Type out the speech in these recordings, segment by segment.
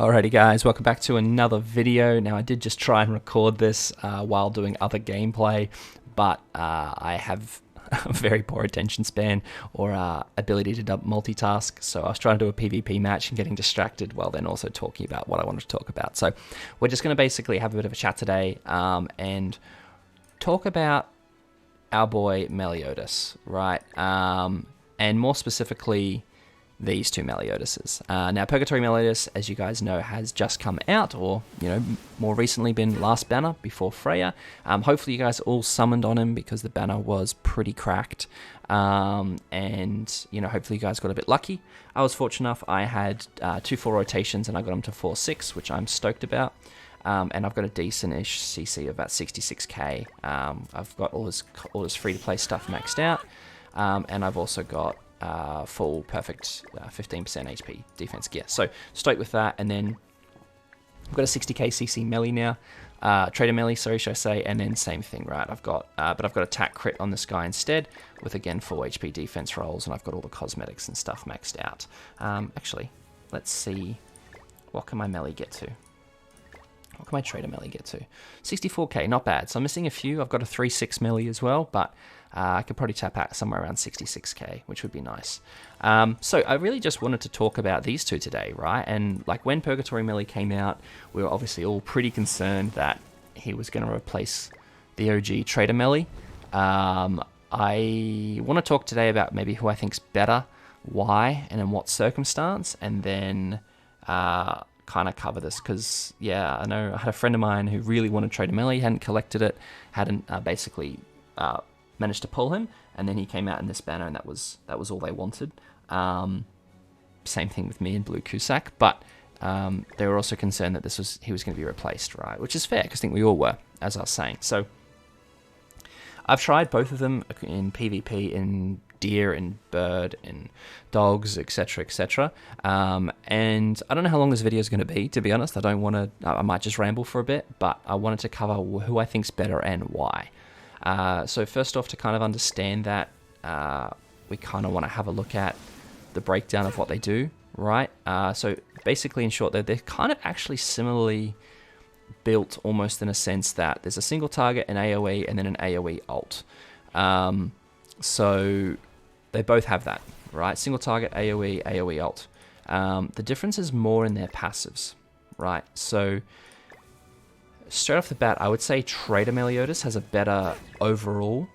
Alrighty guys, welcome back to another video. Now I did just try and record this while doing other gameplay, but I have a very poor attention span or ability to multitask, so I was trying to do a PvP match and getting distracted while then also talking about what I wanted to talk about. So we're just going to basically have a bit of a chat today and talk about our boy Meliodas, right? And more specifically, these two Meliodases. Now, Purgatory Meliodas, as you guys know, has just come out, or, more recently been last banner before Freya. Hopefully you guys all summoned on him because the banner was pretty cracked. And, hopefully you guys got a bit lucky. I was fortunate enough, I had 2 full rotations and I got him to 4-6, which I'm stoked about. And I've got a decent-ish CC of about 66k. I've got all his free-to-play stuff maxed out. And I've also got full perfect 15% HP defense gear. So stoked with that. And then I've got a 60k CC melee now. Trader melee, sorry, should I say. And then same thing, right? I've got attack crit on this guy instead with, again, full HP defense rolls. And I've got all the cosmetics and stuff maxed out. Actually, let's see. What can my melee get to? What can my trader melee get to? 64k, not bad. So I'm missing a few. I've got a 3-6 melee as well, but I could probably tap out somewhere around 66k, which would be nice. So I really just wanted to talk about these two today, right? And like when Purgatory Melee came out, we were obviously all pretty concerned that he was going to replace the OG Trader Melee. I want to talk today about maybe who I think's better, why, and in what circumstance, and then kind of cover this because, yeah, I know I had a friend of mine who really wanted Trader Melee, hadn't collected it, hadn't basically managed to pull him, and then he came out in this banner, and that was all they wanted. Same thing with me and Blue Cusack, but they were also concerned that he was going to be replaced, right? Which is fair, because I think we all were, as I was saying. So I've tried both of them in PvP, in deer, in bird, in dogs, etc., etc. And I don't know how long this video is going to be honest. I might just ramble for a bit, but I wanted to cover who I think's better and why. So first off, to kind of understand that, we kind of want to have a look at the breakdown of what they do, right? So basically, in short, they're kind of actually similarly built, almost in a sense that there's a single target, an AoE, and then an AoE ult. So they both have that, right? Single target, AoE, AoE ult. The difference is more in their passives, right? So straight off the bat, I would say Trader Meliodas has a better overall,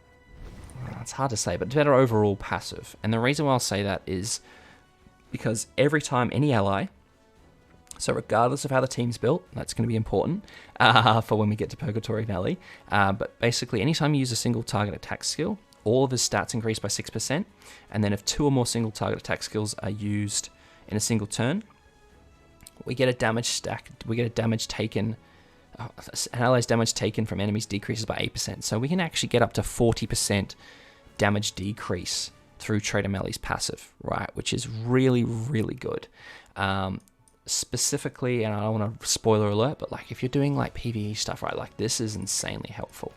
it's hard to say, but better overall passive. And the reason why I'll say that is because every time any ally, so regardless of how the team's built, that's going to be important for when we get to Purgatory Valley, but basically anytime you use a single target attack skill, all of his stats increase by 6%, and then if 2 or more single target attack skills are used in a single turn, we get a damage taken. An ally's damage taken from enemies decreases by 8%. So we can actually get up to 40% damage decrease through Trader Melee's passive, right? Which is really, really good. Specifically, and I don't want to spoiler alert, but like if you're doing like PvE stuff, right, like this is insanely helpful.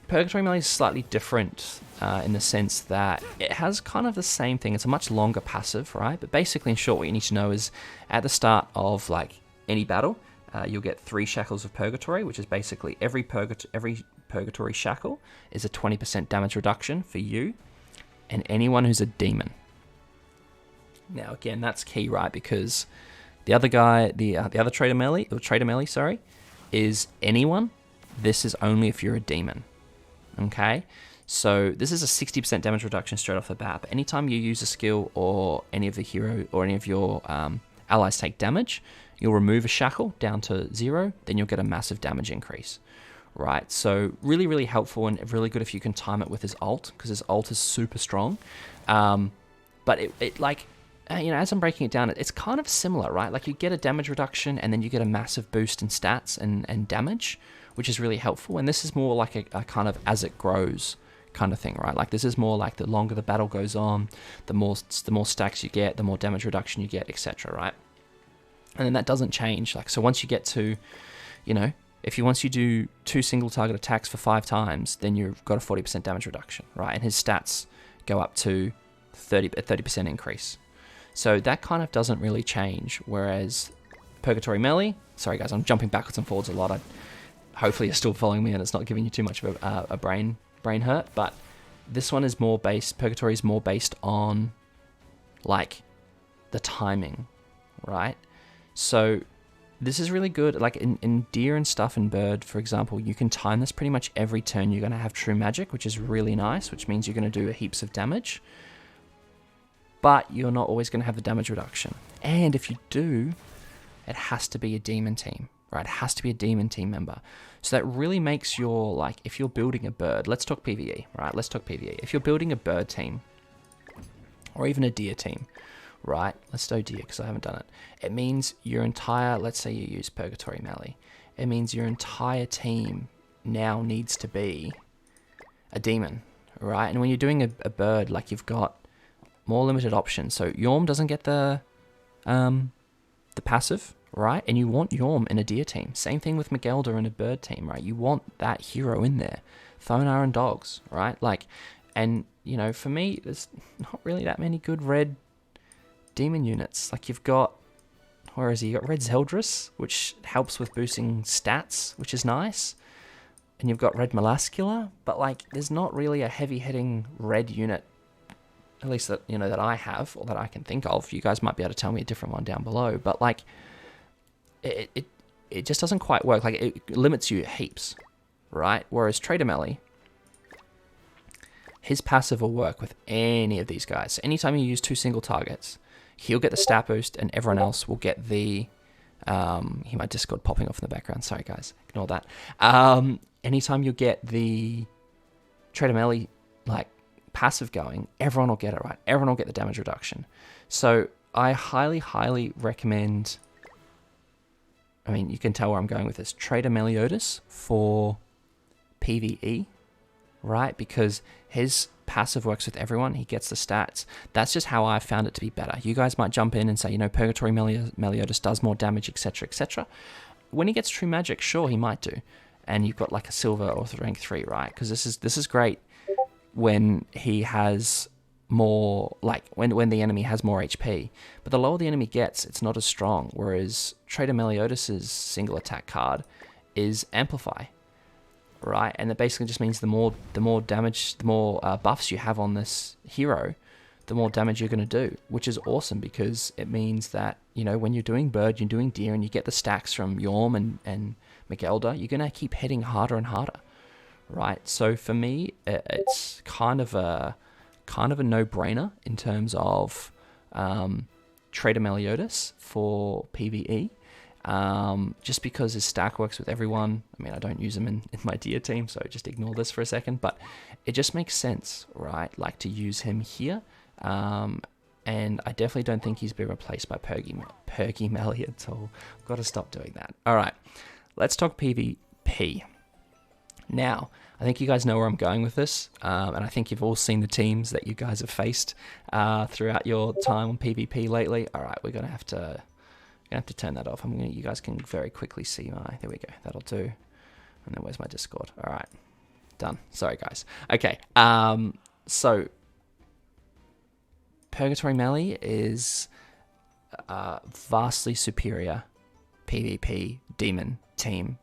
Purgatory Melee is slightly different in the sense that it has kind of the same thing. It's a much longer passive, right? But basically, in short, what you need to know is at the start of like any battle, you'll get 3 shackles of Purgatory, which is basically every Purgatory shackle is a 20% damage reduction for you and anyone who's a demon. Now, again, that's key, right? Because the other guy, the other Trader Melee, sorry, is anyone. This is only if you're a demon. Okay? So this is a 60% damage reduction straight off the bat. But anytime you use a skill or any of the hero or any of your allies take damage, you'll remove a shackle down to 0, then you'll get a massive damage increase, right? So really, really helpful and really good if you can time it with his ult, because his ult is super strong. But it like, as I'm breaking it down, it's kind of similar, right? Like you get a damage reduction and then you get a massive boost in stats and damage, which is really helpful. And this is more like a kind of as it grows kind of thing, right? Like this is more like the longer the battle goes on, the more stacks you get, the more damage reduction you get, etc., right? And then that doesn't change. Like, so once you get to, once you do 2 single target attacks for 5 times, then you've got a 40% damage reduction, right? And his stats go up to a 30% increase. So that kind of doesn't really change. Whereas Purgatory Melee. Sorry guys, I'm jumping backwards and forwards a lot. Hopefully you're still following me and it's not giving you too much of a brain hurt. But this one is more based, Purgatory is more based on like the timing, right? So this is really good. Like in deer and stuff and bird, for example, you can time this pretty much every turn. You're going to have true magic, which is really nice, which means you're going to do heaps of damage. But you're not always going to have the damage reduction. And if you do, it has to be a demon team, right? It has to be a demon team member. So that really makes your, like, if you're building a bird, let's talk PvE, right? Let's talk PvE. If you're building a bird team, or even a deer team, right? Let's do deer because I haven't done it. It means your entire, let's say you use Purgatory Melee. It means your entire team now needs to be a demon, right? And when you're doing a bird, like, you've got more limited options. So Yhorm doesn't get the passive, right? And you want Yhorm in a deer team. Same thing with Magelda in a bird team, right? You want that hero in there. Thonar and dogs, right? Like, and, you know, for me, there's not really that many good red demon units. Like, you've got, where is he? You got Red Zeldris, which helps with boosting stats, which is nice. And you've got Red Melascula, but, like, there's not really a heavy-hitting red unit, at least that, you know, that I have, or that I can think of. You guys might be able to tell me a different one down below, but, like, it just doesn't quite work. Like, it limits you heaps, right? Whereas Trader Melee, his passive will work with any of these guys. So anytime you use 2 single targets, he'll get the stat boost, and everyone else will get the... my Discord popping off in the background. Sorry, guys. Ignore that. Anytime you get the Trader Melee, like, passive going, everyone will get it, right? Everyone will get the damage reduction. So I highly, highly recommend... I mean, you can tell where I'm going with this. Trader Meliodas for PvE, right? Because his passive works with everyone. He gets the stats. That's just how I found it to be better. You guys might jump in and say, you know, Purgatory Meliodas does more damage, etc., etc. When he gets true magic, sure, he might do. And you've got like a silver or rank 3, right? Because this is great when he has more, like, when the enemy has more HP. But the lower the enemy gets, it's not as strong. Whereas Trader Meliodas' single attack card is Amplify, right? And that basically just means the more damage, the more buffs you have on this hero, the more damage you're going to do, which is awesome because it means that, you know, when you're doing bird, you're doing deer, and you get the stacks from Yhorm and Magelda, you're going to keep hitting harder and harder, right? So for me, it's kind of a no-brainer in terms of Trader Meliodas for PvE, just because his stack works with everyone. I mean, I don't use him in my deer team, so just ignore this for a second, but it just makes sense, right? Like, to use him here, and I definitely don't think he's been replaced by Purgy Melee at all. I've got to stop doing that. All right, let's talk PvP. Now, I think you guys know where I'm going with this, and I think you've all seen the teams that you guys have faced throughout your time on PvP lately. All right, we're gonna have to turn that off. You guys can very quickly see my. There we go. That'll do. And then where's my Discord? All right, done. Sorry, guys. Okay. So Purgatory Melee is vastly superior PvP demon team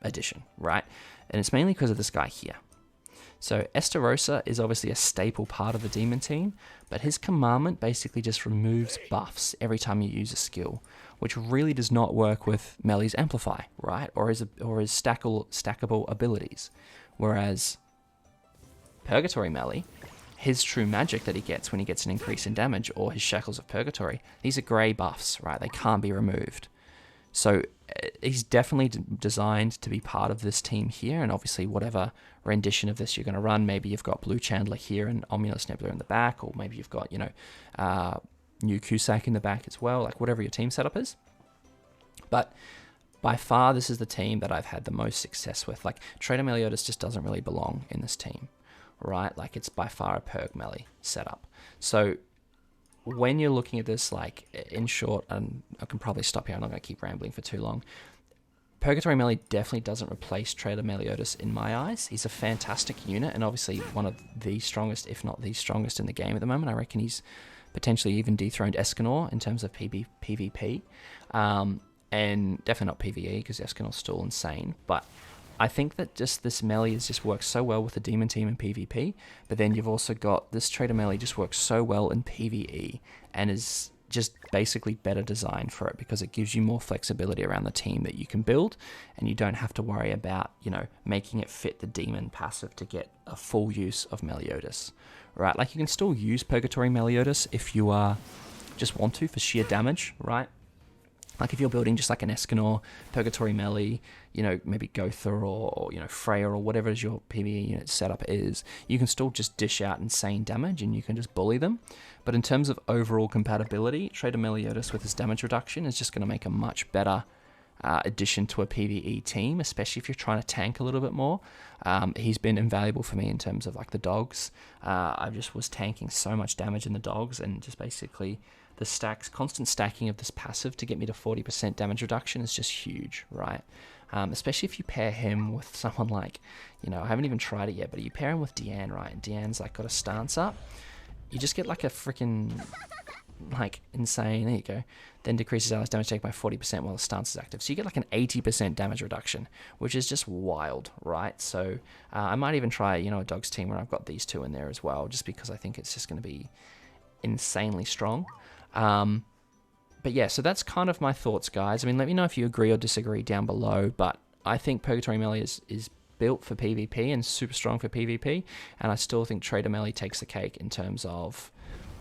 edition, right? And it's mainly because of this guy here. So Estarossa is obviously a staple part of the demon team, but his commandment basically just removes buffs every time you use a skill, which really does not work with Melee's Amplify, right? Or his stackable abilities. Whereas Purgatory Melee, his true magic that he gets when he gets an increase in damage, or his Shackles of Purgatory, these are grey buffs, right? They can't be removed. So he's definitely designed to be part of this team here, and obviously whatever rendition of this you're going to run, maybe you've got Blue Chandler here and Omnilus Nebula in the back, or maybe you've got, you know, New Cusack in the back as well, like whatever your team setup is. But by far, this is the team that I've had the most success with. Like, Trader Meliodas just doesn't really belong in this team, right? Like, it's by far a Purg Melee setup. So when you're looking at this, like, in short, and I can probably stop here, I'm not going to keep rambling for too long. Purgatory Melee definitely doesn't replace Trader Meliodas in my eyes. He's a fantastic unit, and obviously one of the strongest, if not the strongest in the game at the moment. I reckon he's potentially even dethroned Escanor in terms of PvP. and definitely not PvE because Escanol's still insane. But I think that just this melee just works so well with the demon team in PvP. But then you've also got this Trader melee just works so well in PvE and is just basically better designed for it because it gives you more flexibility around the team that you can build, and you don't have to worry about, you know, making it fit the demon passive to get a full use of Meliodas, right? Like, you can still use Purgatory Meliodas if you just want to for sheer damage, right? Like, if you're building just like an Escanor, Purgatory Melee, you know, maybe Gotha or, you know, Freya or whatever is your PvE unit setup is, you can still just dish out insane damage and you can just bully them. But in terms of overall compatibility, Trader Meliodas with his damage reduction is just going to make a much better addition to a PvE team, especially if you're trying to tank a little bit more. He's been invaluable for me in terms of like the dogs. I just was tanking so much damage in the dogs, and just basically the constant stacking of this passive to get me to 40% damage reduction is just huge, right? Especially if you pair him with someone like, you know, I haven't even tried it yet, but you pair him with Diane, right? And Diane's like got a stance up. You just get like a freaking like insane, there you go, then decreases allies damage taken by 40% while the stance is active. So you get like an 80% damage reduction, which is just wild, right? So I might even try, you know, a dogs team where I've got these two in there as well, just because I think it's just going to be insanely strong. But yeah, so that's kind of my thoughts, guys. I mean, let me know if you agree or disagree down below, but I think Purgatory Melee is built for PvP and super strong for PvP, and I still think Trader Melee takes the cake in terms of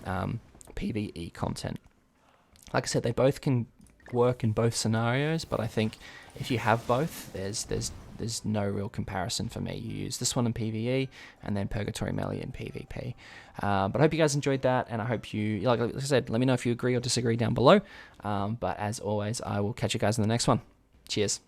PvE content. Like I said, they both can work in both scenarios, but I think if you have both, there's no real comparison for me. You use this one in PvE and then Purgatory Melee in PvP. But I hope you guys enjoyed that, and I hope you, like I said, let me know if you agree or disagree down below. But as always, I will catch you guys in the next one. Cheers.